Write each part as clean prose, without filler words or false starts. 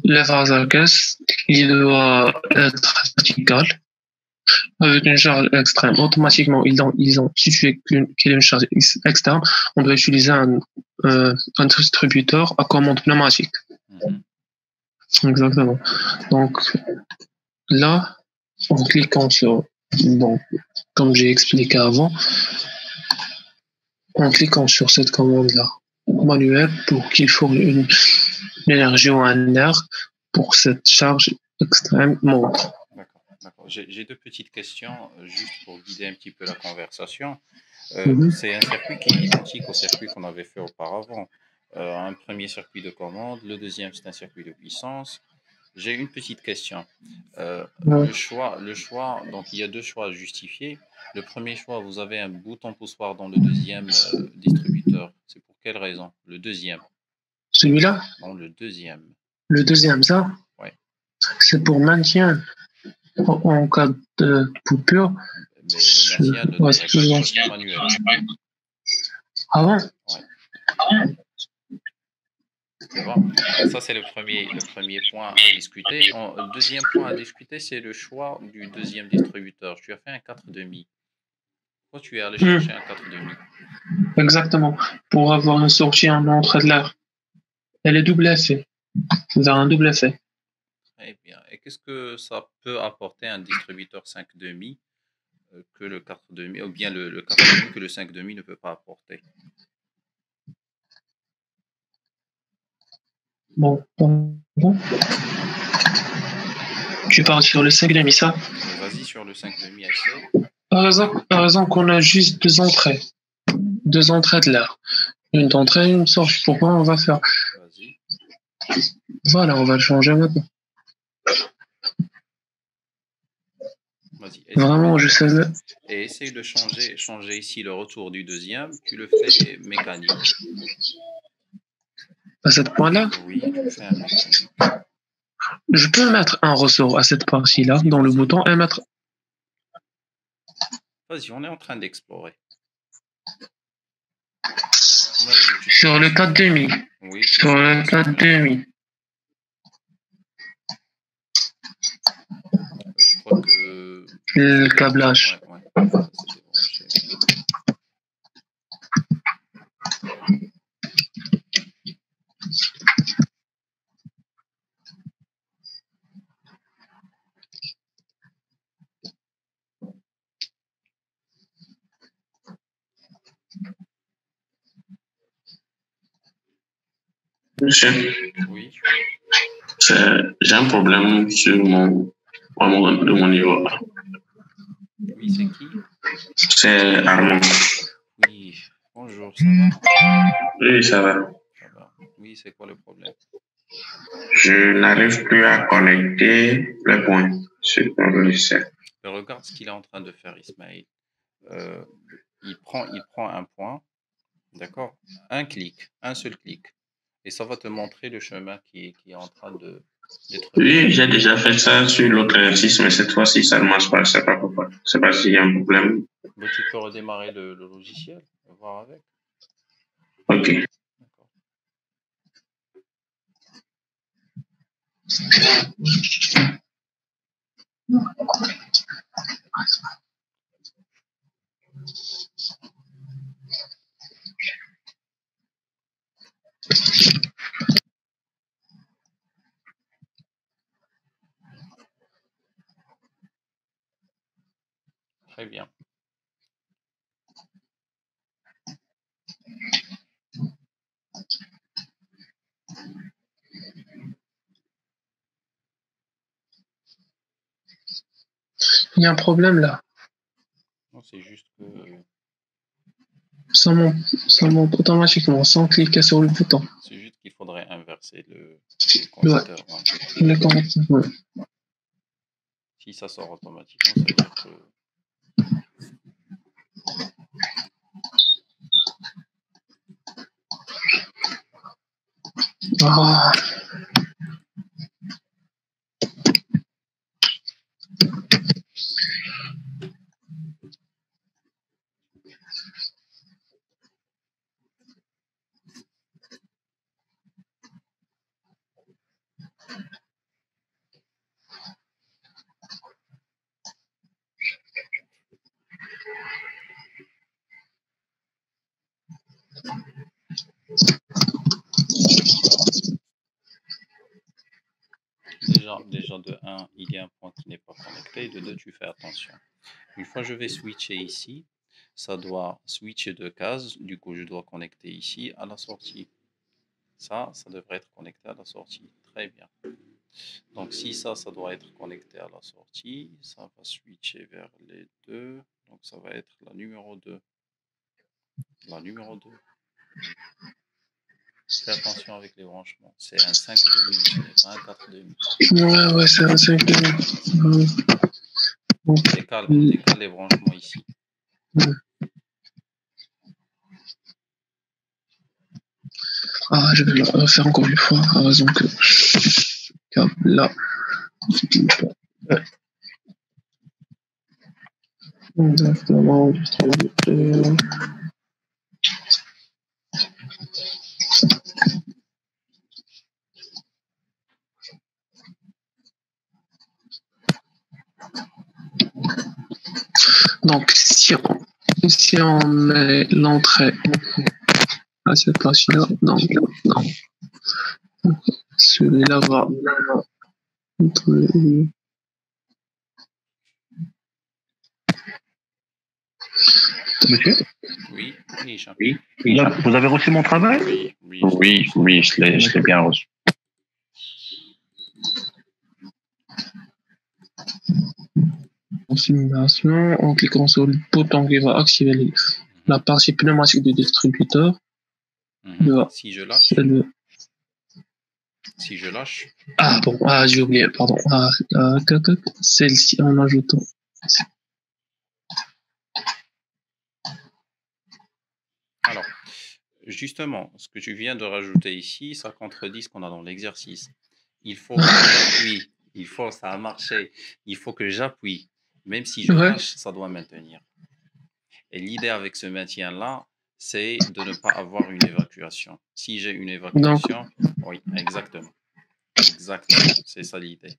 le phase à caisse, il doit être vertical avec une charge extrême. Automatiquement, si tu es qu'il y a une charge externe, on doit utiliser un distributeur à commande pneumatique. Mhm. Exactement. Donc là, en cliquant sur, donc, comme j'ai expliqué avant, en cliquant sur cette commande-là manuelle pour qu'il fournisse une énergie ou un nerf pour cette charge extrême monte. D'accord, d'accord. J'ai deux petites questions juste pour guider un petit peu la conversation. Mhm. C'est un circuit qui est identique au circuit qu'on avait fait auparavant. Un premier circuit de commande, le deuxième c'est un circuit de puissance. J'ai une petite question. Ouais. Le choix, donc il y a deux choix justifiés. Le premier choix, vous avez un bouton poussoir dans le deuxième distributeur. C'est pour quelle raison? Le deuxième. Celui-là, Non, le deuxième. le deuxième, ça, Ouais. c'est pour maintien en cas de coupure. Mais le maintien ne Ouais, devrait pas être fait manuel. Ah bon? Ouais. Tu vois? Donc ça, c'est le premier point à discuter. Le deuxième point à discuter, c'est le choix du deuxième distributeur. Tu as fait un 4,5. Pourquoi tu es allé chercher un 4,5? Exactement. Pour avoir une sortie en entrée de l'air. Elle est double effet. Vers un double effet. Très bien. Et qu'est-ce que ça peut apporter un distributeur 5,5 que le 4,5, ou bien le 4,5 que le 5,5 ne peut pas apporter? Bon. Tu parles sur le 5,5, ça? Vas-y sur le 5,5, essaye. Par exemple qu'on a juste deux entrées. Deux entrées de l'air. Une entrée et une sortie. Pourquoi on va faire? Vas-y. Voilà, on va le changer maintenant. Vas-y. Vraiment, je sais. Et essaye de changer ici le retour du deuxième. Tu le fais mécanique. À ce point-là, Oui, tu le fais un mécanique. je peux mettre un ressort à cette partie-là Vas-y, dans le vas-y. bouton et mettre. Vas-y, on est en train d'explorer. Sur le 4,5. Oui, Sur le 4,5. Je crois que Le câblage. ouais, ça s'est débranché. Monsieur, Oui, j'ai un problème sur de mon niveau. oui, c'est qui? C'est Armand. Oui, bonjour, ça va? Oui, ça va. Ça va. Oui, c'est quoi le problème? Je n'arrive plus à connecter les points sur mon logiciel. Regarde ce qu'il est en train de faire, Ismaël. Euh, il prend un point, d'accord? Un clic, un seul clic. Et ça va te montrer le chemin qui est en train d'être fait. Oui, j'ai déjà fait ça sur l'autre exercice, mais cette fois-ci, ça ne marche pas. Je ne sais pas pourquoi. Je ne sais pas s'il y a un problème. Mais tu peux redémarrer le logiciel, voir avec. Ok. D'accord. Très bien. Il y a un problème là. Non, c'est juste que Ça monte automatiquement sans cliquer sur le bouton. c'est juste qu'il faudrait inverser le Ouais. connecteur. Ouais. Le connecteur. Ouais. Si ça sort automatiquement, ça veut dire que Ah. déjà de 1, il y a un point qui n'est pas connecté. De 2, tu fais attention. Une fois je vais switcher ici, ça doit switcher de case. Du coup, je dois connecter ici à la sortie. Ça devrait être connecté à la sortie. Très bien. Donc, si ça doit être connecté à la sortie, ça va switcher vers les 2. Donc, ça va être la numéro 2. La numéro 2. Fais attention avec les branchements. C'est un 5,5, ce n'est pas un 4,5. Ouais, c'est un 5,5. Décale les branchements ici. Ah, je vais le refaire encore une fois, à raison que câble là. Exactement, distributeur. Donc, si on met l'entrée à cette partie-là, non. Celui-là va entre Monsieur? Oui, Jean. Oui. Vous avez reçu mon travail? Oui, je l'ai bien reçu. en simulation, en cliquant sur le bouton qui va activer la partie pneumatique du distributeur. Si je lâche. Ah bon, j'ai oublié, pardon. Celle-ci en ajoutant. Alors, justement, ce que tu viens de rajouter ici, ça contredit ce qu'on a dans l'exercice. Il faut que j'appuie. Ça a marché. Il faut que j'appuie. Même si je lâche, ça doit maintenir. Et l'idée avec ce maintien-là, c'est de ne pas avoir une évacuation. Si j'ai une évacuation, oui, exactement. C'est ça l'idée.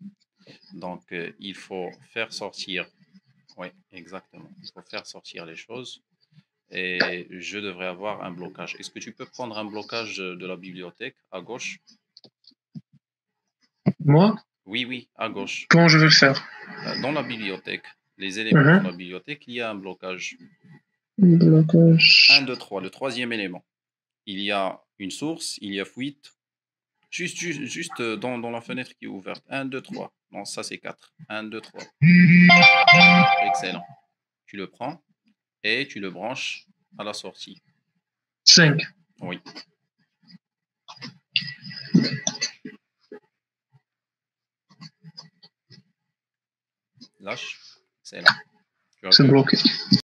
Donc, il faut faire sortir. Oui, exactement. Il faut faire sortir les choses. Et je devrais avoir un blocage. Est-ce que tu peux prendre un blocage de la bibliothèque à gauche? Moi? Oui, à gauche. Comment je vais le faire? Dans la bibliothèque, les éléments de la bibliothèque, il y a un blocage. Blocage. 1, 2, 3, le troisième élément. Il y a une source, il y a fuite. Juste dans la fenêtre qui est ouverte. 1, 2, 3. Non, ça c'est 4. 1, 2, 3. Excellent. Tu le prends et tu le branches à la sortie. 5. Oui. Lâche. Excellent. C'est bloqué.